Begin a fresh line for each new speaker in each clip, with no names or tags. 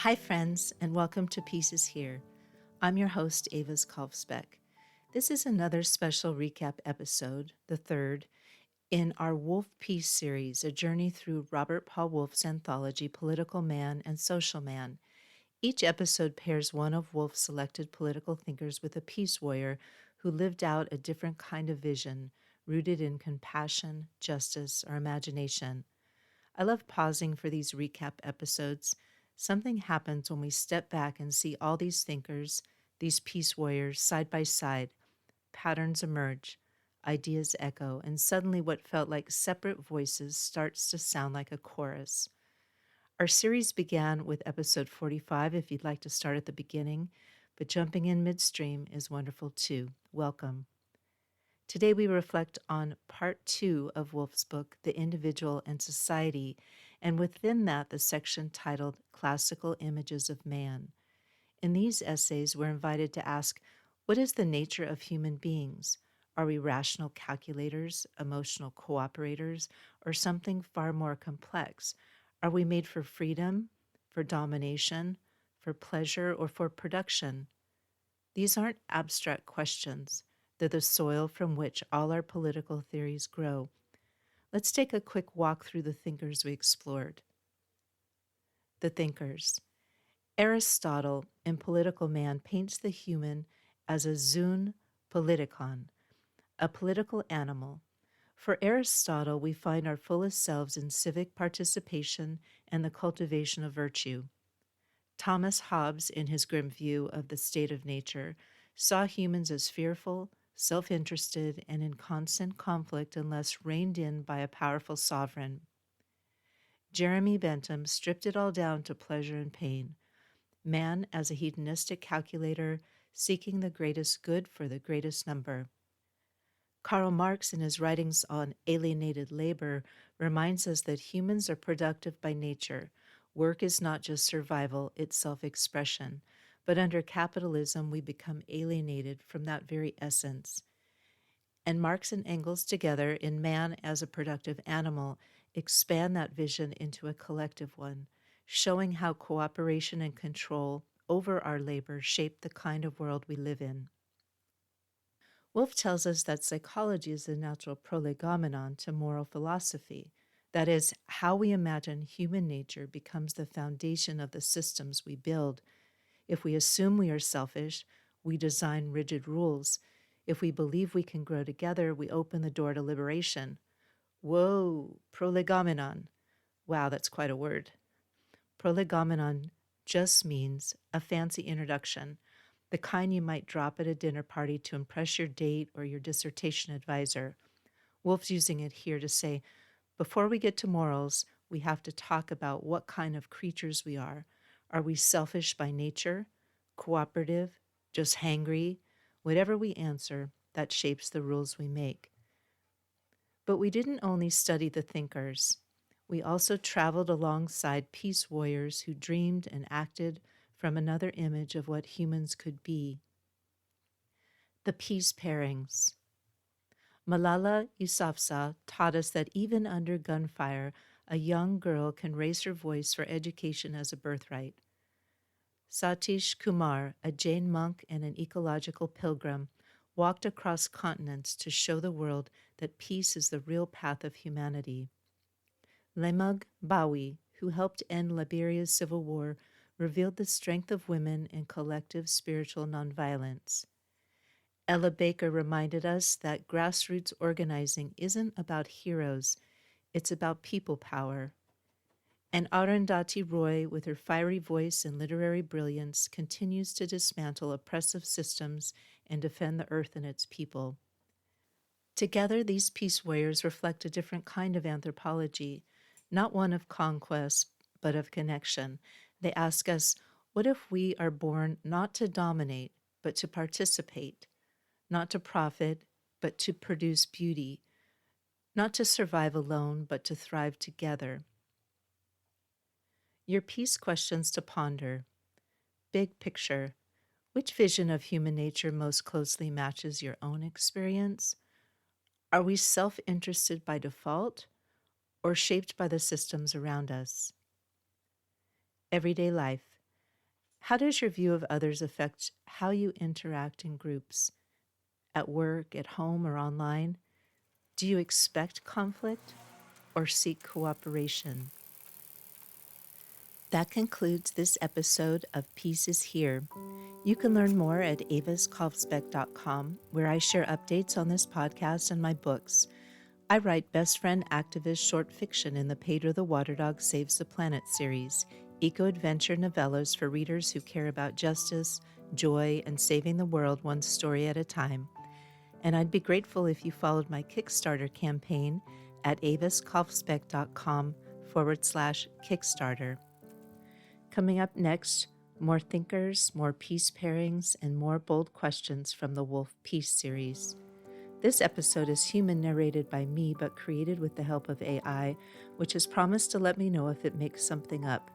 Hi, friends, and welcome to Peace is Here. I'm your host, Avis Kalfsbeek. This is another special recap episode, the third, in our Wolff Peace series, a journey through Robert Paul Wolff's anthology, Political Man and Social Man. Each episode pairs one of Wolff's selected political thinkers with a peace warrior who lived out a different kind of vision, rooted in compassion, justice, or imagination. I love pausing for these recap episodes. Something happens when we step back and see all these thinkers, these peace warriors, side by side. Patterns emerge, ideas echo, and suddenly what felt like separate voices starts to sound like a chorus. Our series began with episode 45, if you'd like to start at the beginning, but jumping in midstream is wonderful too. Welcome. Today we reflect on part 2 of Wolff's book, The Individual and Society, and within that the section titled Classical Images of Man. In these essays, we're invited to ask, what is the nature of human beings? Are we rational calculators, emotional cooperators, or something far more complex? Are we made for freedom, for domination, for pleasure, or for production? These aren't abstract questions. They're the soil from which all our political theories grow. Let's take a quick walk through the thinkers we explored. The thinkers. Aristotle, in Political Man, paints the human as a zoon politikon, a political animal. For Aristotle, we find our fullest selves in civic participation and the cultivation of virtue. Thomas Hobbes, in his grim view of the state of nature, saw humans as fearful, self-interested, and in constant conflict unless reined in by a powerful sovereign. Jeremy Bentham stripped it all down to pleasure and pain. Man as a hedonistic calculator, seeking the greatest good for the greatest number. Karl Marx, in his writings on alienated labor, reminds us that humans are productive by nature. Work is not just survival, it's self-expression. But under capitalism, we become alienated from that very essence. And Marx and Engels together, in Man as a Productive Animal, expand that vision into a collective one, showing how cooperation and control over our labor shape the kind of world we live in. Wolff tells us that psychology is the natural prolegomenon to moral philosophy. That is, how we imagine human nature becomes the foundation of the systems we build. If we assume we are selfish, we design rigid rules. If we believe we can grow together, we open the door to liberation. Whoa, prolegomenon. Wow, that's quite a word. Prolegomenon just means a fancy introduction, the kind you might drop at a dinner party to impress your date or your dissertation advisor. Wolff's using it here to say, before we get to morals, we have to talk about what kind of creatures we are. Are we selfish by nature, cooperative, just hangry? Whatever we answer, that shapes the rules we make. But we didn't only study the thinkers. We also traveled alongside peace warriors who dreamed and acted from another image of what humans could be. The peace pairings. Malala Yousafzai taught us that even under gunfire, a young girl can raise her voice for education as a birthright. Satish Kumar, a Jain monk and an ecological pilgrim, walked across continents to show the world that peace is the real path of humanity. Leymah Gbowee, who helped end Liberia's civil war, revealed the strength of women in collective spiritual nonviolence. Ella Baker reminded us that grassroots organizing isn't about heroes, it's about people power. And Arundhati Roy, with her fiery voice and literary brilliance, continues to dismantle oppressive systems and defend the earth and its people. Together, these peace warriors reflect a different kind of anthropology, not one of conquest, but of connection. They ask us, what if we are born not to dominate, but to participate? Not to profit, but to produce beauty, not to survive alone, but to thrive together. Your peace questions to ponder. Big picture. Which vision of human nature most closely matches your own experience? Are we self-interested by default or shaped by the systems around us? Everyday life. How does your view of others affect how you interact in groups, at work, at home, or online? Do you expect conflict or seek cooperation? That concludes this episode of Peace is Here. You can learn more at aviskalfsbeek.com, where I share updates on this podcast and my books. I write best friend activist short fiction in the Pedro the Water Dog Saves the Planet series, eco-adventure novellas for readers who care about justice, joy, and saving the world one story at a time. And I'd be grateful if you followed my Kickstarter campaign at aviskalfsbeek.com/Kickstarter. Coming up next, more thinkers, more peace pairings, and more bold questions from the Wolff Peace series. This episode is human narrated by me, but created with the help of AI, which has promised to let me know if it makes something up.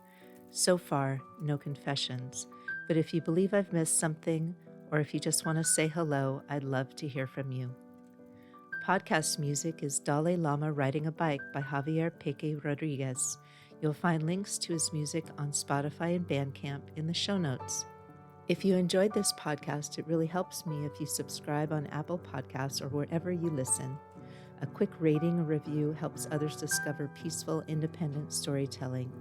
So far, no confessions. But if you believe I've missed something, or if you just want to say hello, I'd love to hear from you. Podcast music is Dalai Lama Riding a Bike by Javier Peque Rodriguez. You'll find links to his music on Spotify and Bandcamp in the show notes. If you enjoyed this podcast, it really helps me if you subscribe on Apple Podcasts or wherever you listen. A quick rating or review helps others discover peaceful, independent storytelling.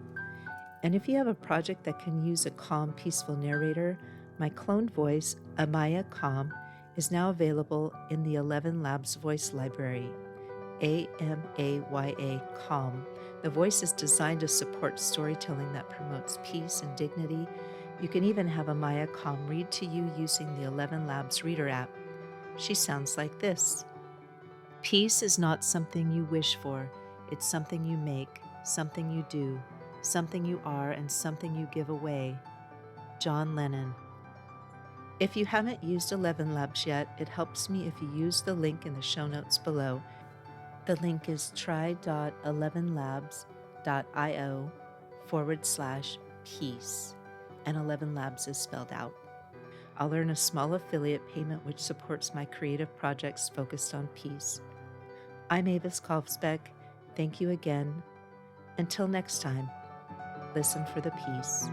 And if you have a project that can use a calm, peaceful narrator, my cloned voice, Amaya Calm, is now available in the 11 Labs Voice Library. AMAYA Calm. The voice is designed to support storytelling that promotes peace and dignity. You can even have Amaya Calm read to you using the 11 Labs Reader app. She sounds like this. Peace is not something you wish for. It's something you make, something you do, something you are, and something you give away. John Lennon. If you haven't used 11 Labs yet, it helps me if you use the link in the show notes below. The link is try.11labs.io/peace, and 11 Labs is spelled out. I'll earn a small affiliate payment which supports my creative projects focused on peace. I'm Avis Kalfsbeek. Thank you again. Until next time, listen for the peace.